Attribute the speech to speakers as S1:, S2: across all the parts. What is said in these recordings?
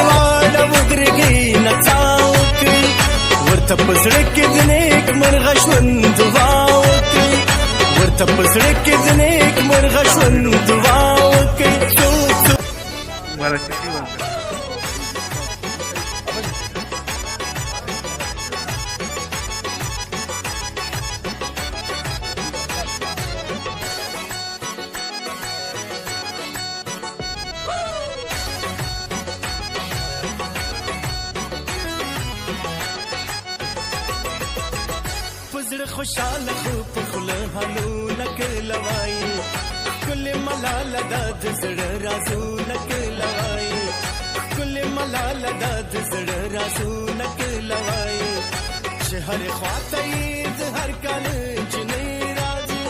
S1: واړه ودرېږي نڅا وکړي ورته په زړه کې د نیک مرغه ژوند دعا وکړي ورته په زړه کې د نیک مرغه ژوند دعا وکړي زړه خوشاله خو په خوله حالونه کله وایي ښکلې ملاله دا د زړه رازونه کله وایي ښکلې ملاله دا د زړه رازونه کله وایي چې هرې خواته یې د هر کال جنۍ راځي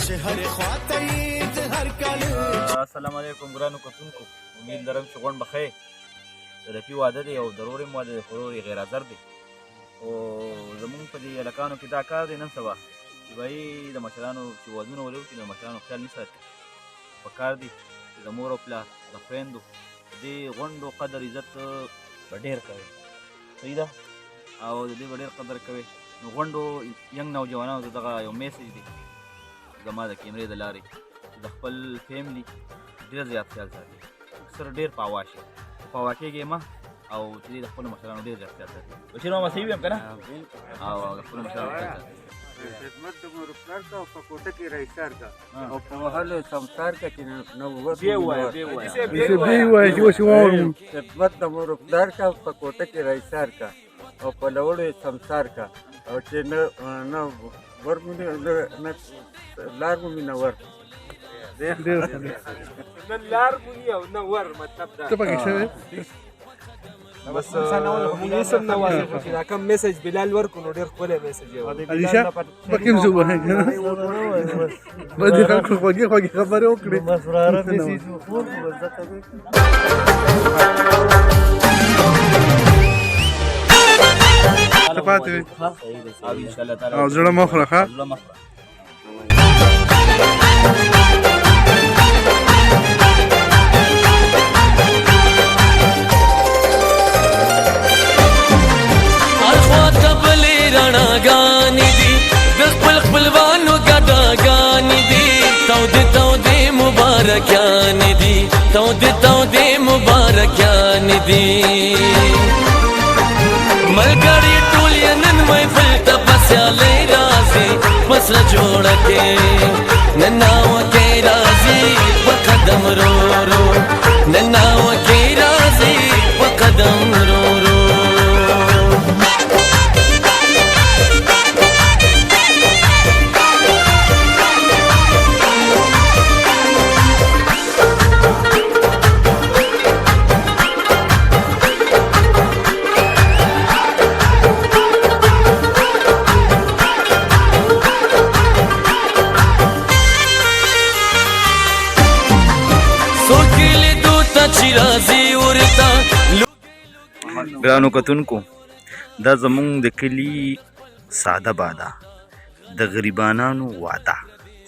S1: چې هرې خواته یې د هر کال.
S2: السلام علیکم ګرانو کتونکو، امید لرم چې غونډ بخیر. د رفي واده دی او د رور یې واده دی خو رور یې غیر حاضر دی او زمونږ په دې هلکانو کې دا کار دی نن سبا چې بهی د مشرانو چې ودونه ولې وکړي د مشرانو خیال نه ساتي. پکار دي چې د مور او پلار د خویندو دې غونډو قدر عزت به ډېر کوئ، صحیح ده، او د دې به ډېر قدر کوئ. نو غونډو ینګ نوجوانانو ته دغه یو میسج دی زما د کیمرې د لارې چې د خپل فیملي ډېر زیات خیال ساتي، اکثر ډېر په هوا شي، په هوا کېږي مه او چې د خپلو مشرانو ډېر زیات خیال ساتي. بشیر ماما صحیح ویم که نه؟ او د خپلو مشرانو خیال ساتي.
S3: خدمت د مور پلار کا او په کوټه کې رایسار کا او په وهلو سمسار کا چې نو ور خدمت د مور پلار کا په کوټه کې رایسار کا او په لوړو سمسار کا او چې نه ور مې نه لار مې نه ور نه لار مې او نه ور مطلب دا
S4: ته پکې شوی
S3: بس مناسب نه وایي چې دا کوم میسج بلال ورکو نو ډېر ښکلی میسج یې
S4: علیشه پکې هم زه ووایم که نه بدې خلکو خوږې خوږې خبرې وکړې ته پاتې وې او زړه مه خوره ښه
S5: مبارکیان دي ملګري ټول یې نن محفل ته په سیالۍ راځي وسله جوړه کې نناوه کې راځي په قدم رو رو نناوه کې راځي په قدم رو رو
S2: ګرانو کتونکو، دا زمونږ د کلي ساده باده د غریبانانو واده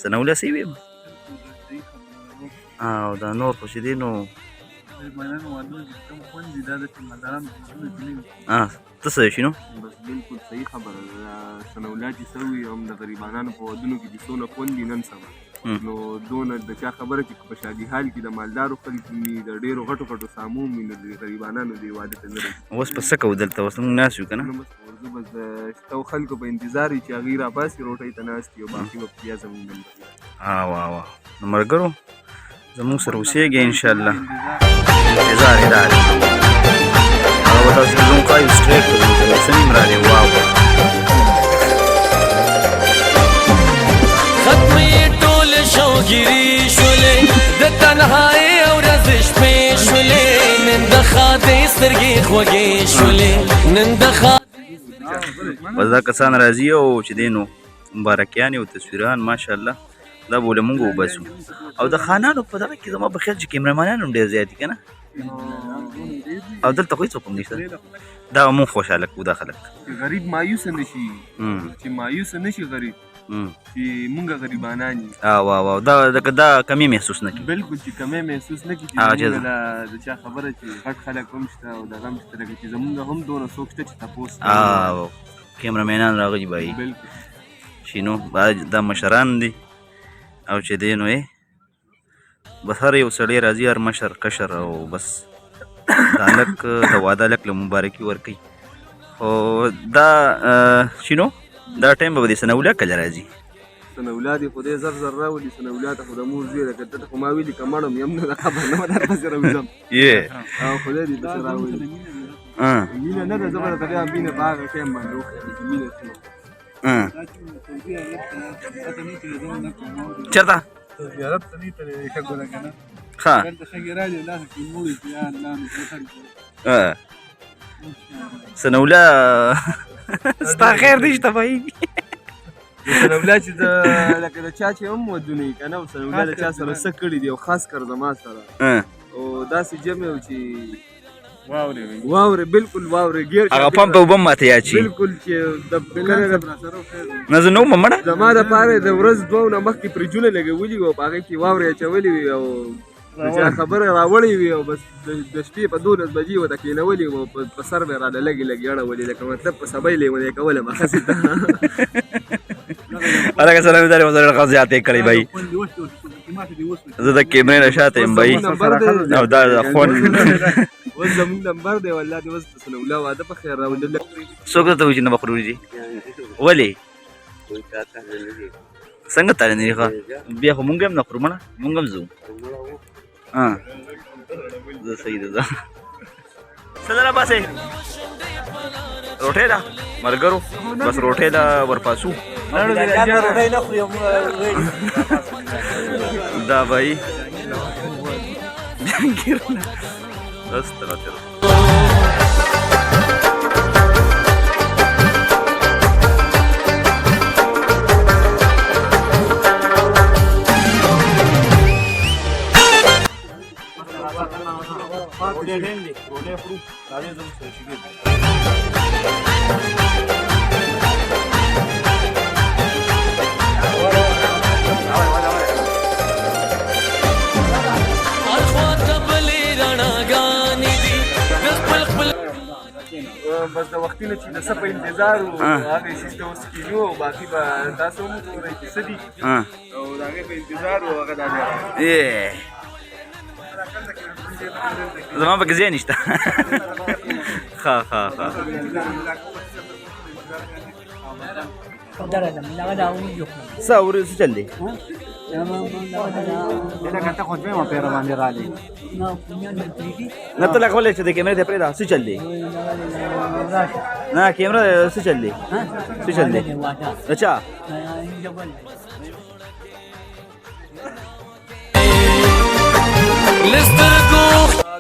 S2: څه صحیح ویم او دا نور خو چې دی نو ته څه شي نو
S3: بس بالکل صحیح خبره ده. ثناولا چې څه وي هم د غریبانانو په ودونو کې چې څونه خوند دي نن سبا نو دونه د چا خبره چې په شادي حال کې د مالدارو خلکو وي د ډېرو غټو غټو سامو وي نو د غریبانانو دې واده ته نه رسي.
S2: اوس په څه کوو دلته اوس موږ ناست یو که نه
S3: زه بس د شته خلکو په انتظار یو چې هغوی راباسي روټۍ ته ناست یو باقي به بیا زموږ
S2: نو ملګرو زموږ سره اوسېږي انشاءالله انتظار یې دا دی هغه به تاسو زموږ ښایو سټریټ ته ځو څه نیم راغلی واو
S5: شوګيري شولې د تنهايي او ورځ شپې شولې نن د خاطې سترګې خوږې شولې نن د
S2: بس دا کسان راځي او چې دی نو مبارکیان او تصویران ماشاءالله دا به له موږ وباسو او د خانانو په دغه کې زما په خیال چې کیمرامانان هم ډېر زیات دي که نه او دلته خو هېڅوک هم نشته دا موږ خوشحاله کړو دا خلک
S3: غریب مایوسه نه شي چې مایوسه نه شي غریب چې مونږ غریبانان یو.
S2: واو دا کمی محسوس نه کړي.
S3: بالکل چې کمی محسوس نه کړي چې مونږ د چا خبره چې غټ خلک هم شته او دغه هم شته، لکه چې زمونږ هم دونه څوک شته چې تپوس کوي.
S2: کیمرامینان راغلي بھائی شینو دا مشران دي او چې دی نو بس هر یو سړی راځي، هر مشر کشر او بس دا لک د واده لک له مبارکي ورکوي. خو دا شینو دا ټایم به د ثناءالله کله راځي؟
S3: ثناءالله دې خدای زر زر راولي. ثناءالله ته خو د مور زوی ده، که ته خو ما ویلي که مړم یم نو د خبر نه به درپسې راوځم. او خدای دې پسې راولي. مینه نه ده، زه به درته بیا مینه په هغه ټایم باندې وښیم چې مینه څه
S2: چېرته
S4: زیارت ته نه تللی ښه ګوره که نه
S2: ښه
S4: دلته ښه ګرالي لاسه کې موړي چې یا الله نو کوتل
S2: ثناءالله ستا خیر دی شته بھائی.
S3: ثناءالله چې لکه د چا چې هم ودونه یي که نه، او ثناءالله د چا سره څه کړي دي او خاص کر زما سره او داسې جمع و چې واورې بالکل واورې ګیر
S2: هغه پمپ اوبه هم ماته یاد شي.
S3: بالکل چې
S2: نه زه نه وم مړه
S3: زما دپاره د ورځ دوه نه مخکې فریجونه لګولي وي او په هغې کې واورې اچولې وي او د چا خبره راوړې وي او بس د شپې په 12 بجې ورته کېنولې وي او په سر مې راله لږې لږې اړولې، لکه مطلب په سبۍ لیونی کولم هسې ته.
S2: هلکه سلام دارې وزر ښه زیاتې کړی بھائی. زه د کیمرې نه شاته یم بھائی او دا فون
S3: اوس زمونږ نمبر دی، والله دې اوس د ثناءالله واده په خیر راولي.
S2: څوک درته وایي چې نه به خروجي؟ ولې څنګه تعالی نه ښه بیا خو مونږ هم نه خورو مړه، مونږ هم ځو. زه صحیح ده. څه ده راپاسې روټۍ ده ملګرو، بس روټۍ ده ورپاسو دا بھائی جهانگیرونه استغفر
S3: بس د وختي نه چې د څه په انتظار و هغې شیز ته اوس کینو او باقي به تاسو هم وګورئ چې څه دي او د هغې په انتظار و هغه دا دی.
S2: زما پکې ځای نشته. ښه څه اورې څه چل دی؟ نه ته لږ ولې چې د کیمرې دی پرېږده څه چل دی؟ نه کیمره څه چل دی؟ څه چل دی؟ د چا؟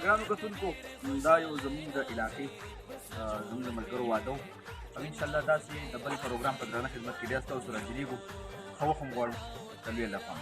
S2: ګرانو کتونکو دا یو زموږ د علاقې زموږ د ملګرو واده و او انشاءالله داسې د بل پروګرام په درانه خدمت کې بیا ستاسو سره جوړېږو. ښه وخت هم غواړو. د لوی الله پام